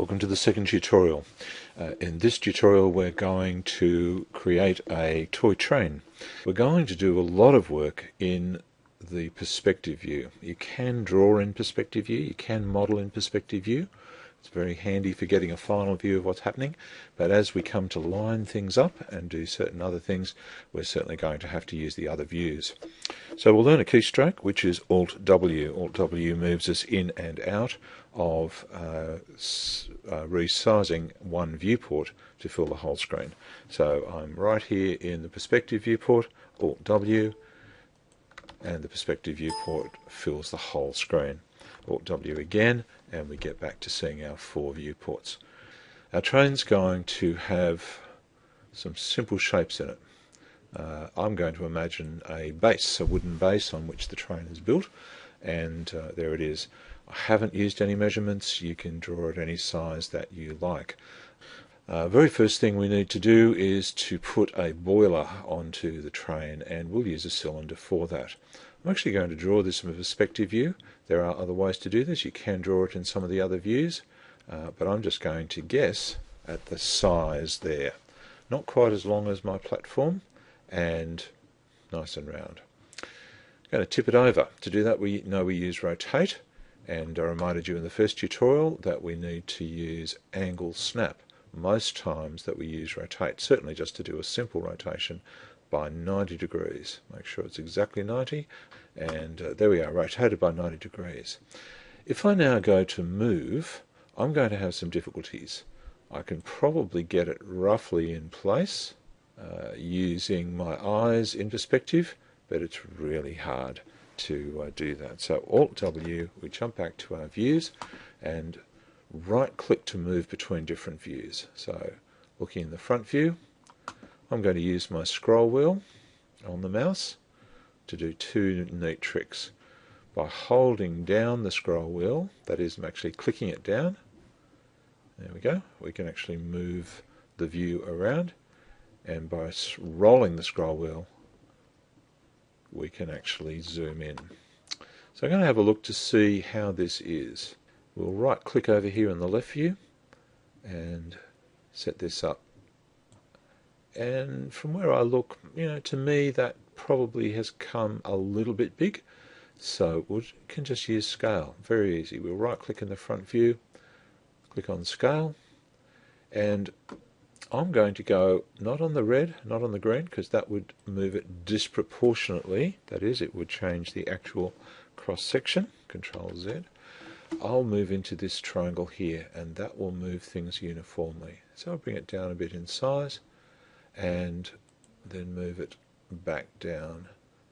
Welcome to the second tutorial. In this tutorial we're going to create a toy train. We're going to do a lot of work in the perspective view. You can draw in perspective view, you can model in perspective view. It's very handy for getting a final view of what's happening, but as we come to line things up and do certain other things, we're certainly going to have to use the other views. So we'll learn a keystroke, which is Alt-W. Alt-W moves us in and out of resizing one viewport to fill the whole screen. So I'm right here in the perspective viewport, Alt-W, and the perspective viewport fills the whole screen. Alt-W again, and we get back to seeing our four viewports. Our train's going to have some simple shapes in it. I'm going to imagine a base, a wooden base on which the train is built, and there it is. I haven't used any measurements. You can draw it any size that you like. Very first thing we need to do is to put a boiler onto the train, and we'll use a cylinder for that. I'm actually going to draw this from a perspective view. There are other ways to do this. You can draw it in some of the other views, but I'm just going to guess at the size there. Not quite as long as my platform, and nice and round. I'm going to tip it over. To do that, we know we use rotate, and I reminded you in the first tutorial that we need to use angle snap. Most times that we use rotate, certainly just to do a simple rotation, by 90 degrees. Make sure it's exactly 90, and there we are, rotated by 90 degrees. If I now go to move, I'm going to have some difficulties. I can probably get it roughly in place using my eyes in perspective, but it's really hard to do that. So Alt-W, we jump back to our views, and right-click to move between different views. So looking in the front view, I'm going to use my scroll wheel on the mouse to do two neat tricks. By holding down the scroll wheel, that is, I'm actually clicking it down, there we go, we can actually move the view around, and by rolling the scroll wheel we can actually zoom in. So I'm going to have a look to see how this is. We'll right click over here in the left view and set this up. And from where I look, to me that probably has come a little bit big, so we can just use scale. Very easy. We'll right click in the front view, click on scale, and I'm going to go not on the red, not on the green, because that would move it disproportionately. That is, it would change the actual cross section. Control Z. I'll move into this triangle here, and that will move things uniformly. So I'll bring it down a bit in size, and then move it back down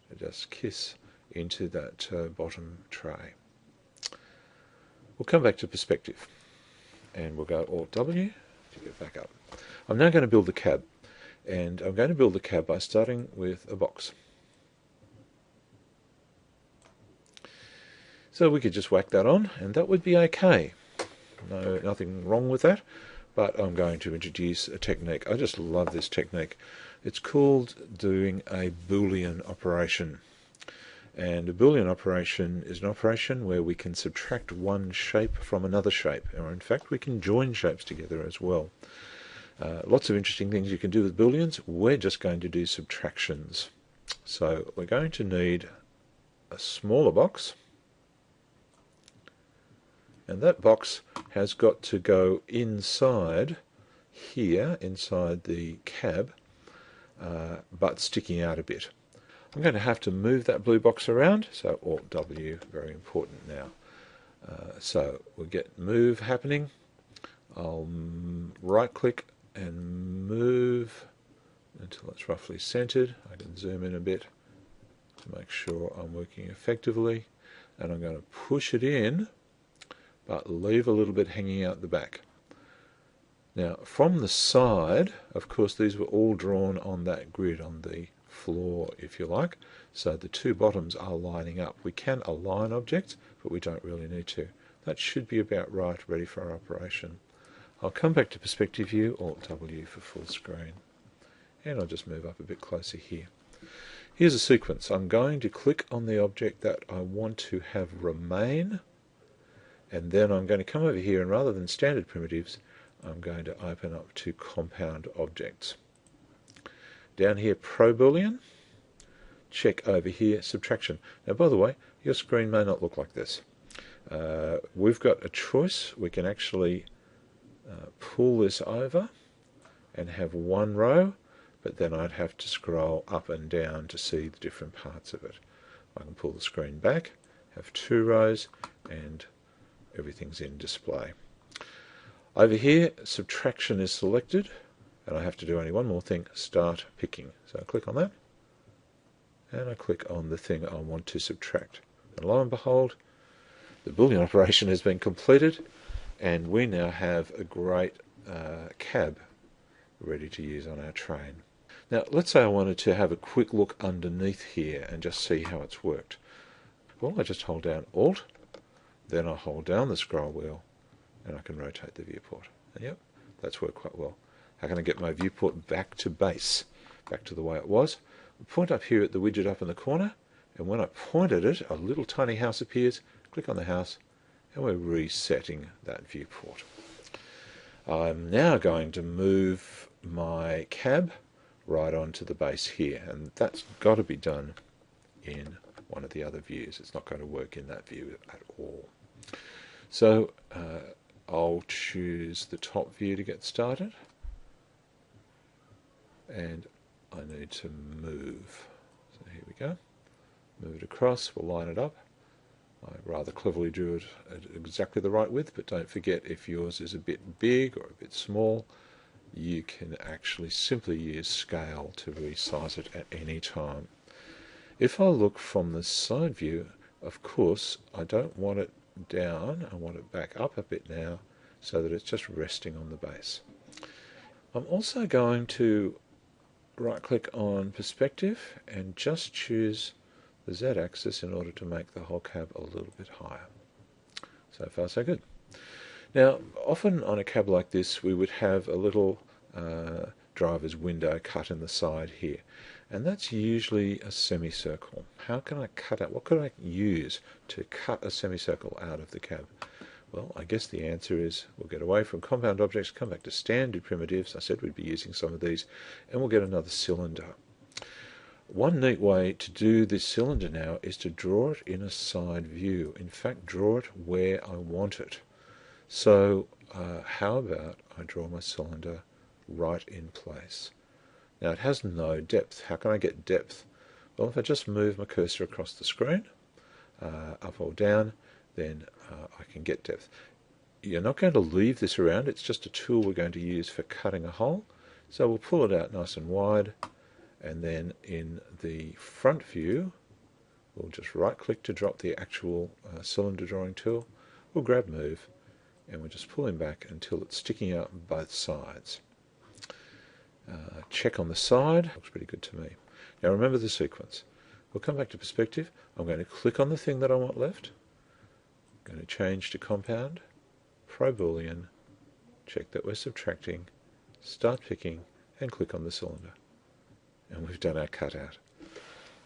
to just kiss into that bottom tray. We'll come back to perspective, and we'll go Alt-W to get back up. I'm now going to build the cab, and I'm going to build the cab by starting with a box. So we could just whack that on, and that would be okay. Nothing wrong with that. But I'm going to introduce a technique. I just love this technique. It's called doing a boolean operation. And a boolean operation is an operation where we can subtract one shape from another shape. Or in fact, we can join shapes together as well. Lots of interesting things you can do with booleans. We're just going to do subtractions. So we're going to need a smaller box. And that box has got to go inside here, inside the cab, but sticking out a bit. I'm going to have to move that blue box around, so Alt-W, very important now. So we'll get move happening. I'll right-click and move until it's roughly centered. I can zoom in a bit to make sure I'm working effectively. And I'm going to push it in, but leave a little bit hanging out the back. Now from the side, of course these were all drawn on that grid, on the floor if you like, so the two bottoms are lining up. We can align objects, but we don't really need to. That should be about right, ready for our operation. I'll come back to perspective view, Alt-W for full screen, and I'll just move up a bit closer here. Here's a sequence. I'm going to click on the object that I want to have remain, And then I'm going to come over here, and rather than standard primitives, I'm going to open up to compound objects. Down here, pro boolean, check over here, subtraction. Now, by the way, your screen may not look like this. We've got a choice. We can actually pull this over and have one row, but then I'd have to scroll up and down to see the different parts of it. I can pull the screen back, have two rows, and everything's in display. Over here, subtraction is selected, and I have to do only one more thing, start picking. So I click on that, and I click on the thing I want to subtract. And lo and behold, the Boolean operation has been completed, and we now have a great cab ready to use on our train. Now, let's say I wanted to have a quick look underneath here and just see how it's worked. Well, I just hold down Alt, then I hold down the scroll wheel, and I can rotate the viewport. And yep, that's worked quite well. How can I get my viewport back to base, back to the way it was? I point up here at the widget up in the corner, and when I point at it, a little tiny house appears. Click on the house, and we're resetting that viewport. I'm now going to move my cab right onto the base here, and that's got to be done in one of the other views. It's not going to work in that view at all. So I'll choose the top view to get started, and I need to move. So here we go. Move it across, we'll line it up. I rather cleverly drew it at exactly the right width, but don't forget, if yours is a bit big or a bit small, you can actually simply use scale to resize it at any time. If I look from the side view, of course, I don't want it down, I want it back up a bit now so that it's just resting on the base. I'm also going to right click on perspective and just choose the Z-axis in order to make the whole cab a little bit higher. So far so good. Now, often on a cab like this, we would have a little driver's window cut in the side here, and that's usually a semicircle. How can I cut out, what could I use to cut a semicircle out of the cab? Well, I guess the answer is we'll get away from compound objects, come back to standard primitives. I said we'd be using some of these, and we'll get another cylinder. One neat way to do this cylinder now is to draw it in a side view. In fact, draw it where I want it. So how about I draw my cylinder right in place? Now it has no depth. How can I get depth? Well, if I just move my cursor across the screen, up or down, then I can get depth. You're not going to leave this around. It's just a tool we're going to use for cutting a hole. So we'll pull it out nice and wide, and then in the front view, we'll just right click to drop the actual cylinder drawing tool. We'll grab move, and we're just pulling back until it's sticking out on both sides. Check on the side, looks pretty good to me. Now remember the sequence. We'll come back to perspective. I'm going to click on the thing that I want left. I'm going to change to compound, pro boolean, check that we're subtracting, start picking, and click on the cylinder. And we've done our cutout.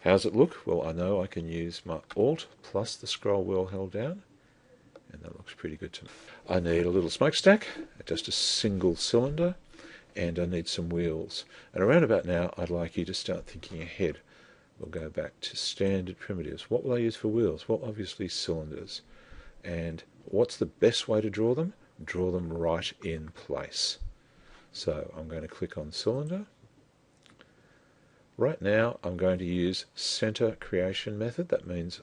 How's it look? Well, I know I can use my Alt plus the scroll wheel held down, and that looks pretty good to me. I need a little smokestack, just a single cylinder, and I need some wheels. And around about now, I'd like you to start thinking ahead. We'll go back to standard primitives. What will I use for wheels? Well, obviously cylinders. And what's the best way to draw them? Draw them right in place. So I'm going to click on cylinder. Right now I'm going to use center creation method. That means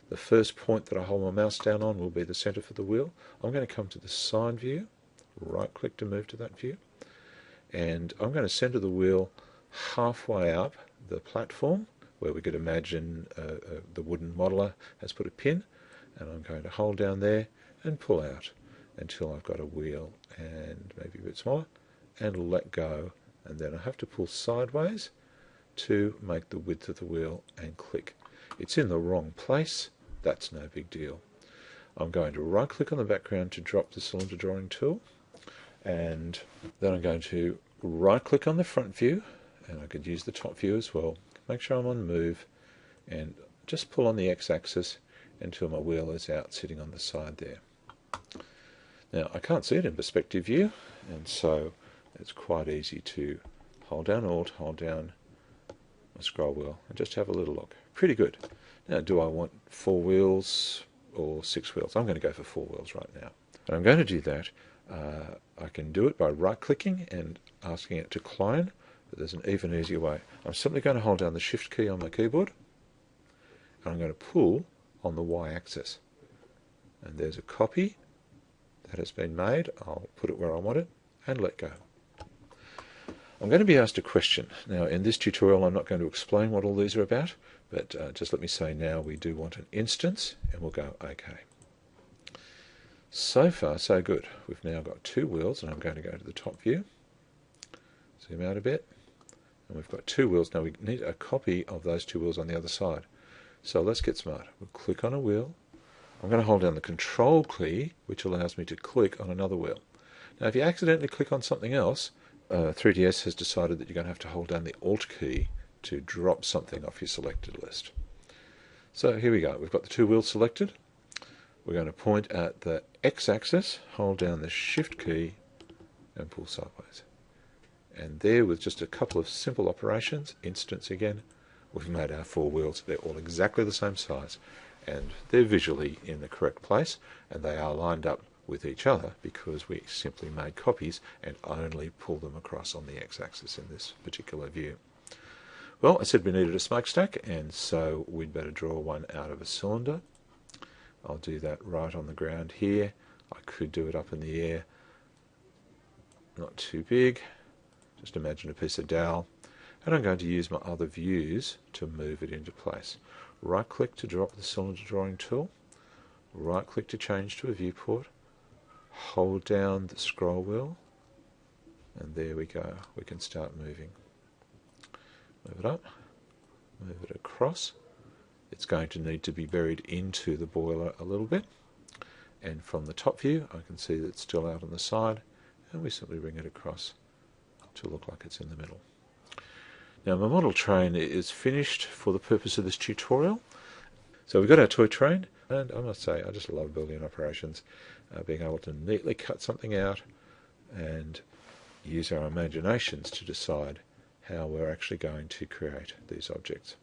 the first point that I hold my mouse down on will be the center for the wheel. I'm going to come to the side view, right click to move to that view, and I'm going to center the wheel halfway up the platform where we could imagine the wooden modeler has put a pin, and I'm going to hold down there and pull out until I've got a wheel and maybe a bit smaller, and let go, and then I have to pull sideways to make the width of the wheel and click. It's in the wrong place, that's no big deal. I'm going to right click on the background to drop the cylinder drawing tool, and then I'm going to right click on the front view, and I could use the top view as well. Make sure I'm on move and just pull on the X-axis until my wheel is out sitting on the side there. Now I can't see it in perspective view, and so it's quite easy to hold down Alt, hold down my scroll wheel, and just have a little look. Pretty good. Now, do I want 4 wheels or 6 wheels? I'm going to go for 4 wheels right now. And I'm going to do that. I can do it by right-clicking and asking it to clone, but there's an even easier way. I'm simply going to hold down the Shift key on my keyboard, and I'm going to pull on the Y-axis. And there's a copy that has been made. I'll put it where I want it and let go. I'm going to be asked a question. Now, in this tutorial, I'm not going to explain what all these are about, but just let me say now we do want an instance, and we'll go OK. So far, so good. We've now got 2 wheels, and I'm going to go to the top view, zoom out a bit, and we've got 2 wheels. Now we need a copy of those 2 wheels on the other side. So let's get smart. We'll click on a wheel. I'm going to hold down the Control key, which allows me to click on another wheel. Now if you accidentally click on something else, 3DS has decided that you're going to have to hold down the Alt key to drop something off your selected list. So here we go. We've got the 2 wheels selected. We're going to point at the X-axis, hold down the Shift key, and pull sideways. And there, with just a couple of simple operations, instance again, we've made our 4 wheels. They're all exactly the same size, and they're visually in the correct place, and they are lined up with each other because we simply made copies and only pull them across on the X-axis in this particular view. Well, I said we needed a smokestack, and so we'd better draw one out of a cylinder. I'll do that right on the ground here. I could do it up in the air. Not too big. Just imagine a piece of dowel. And I'm going to use my other views to move it into place. Right-click to drop the cylinder drawing tool. Right-click to change to a viewport. Hold down the scroll wheel. And there we go. We can start moving. Move it up. Move it across. It's going to need to be buried into the boiler a little bit, and from the top view I can see that it's still out on the side, and we simply bring it across to look like it's in the middle. Now my model train is finished for the purpose of this tutorial. So we've got our toy train, and I must say I just love Boolean operations, being able to neatly cut something out and use our imaginations to decide how we're actually going to create these objects.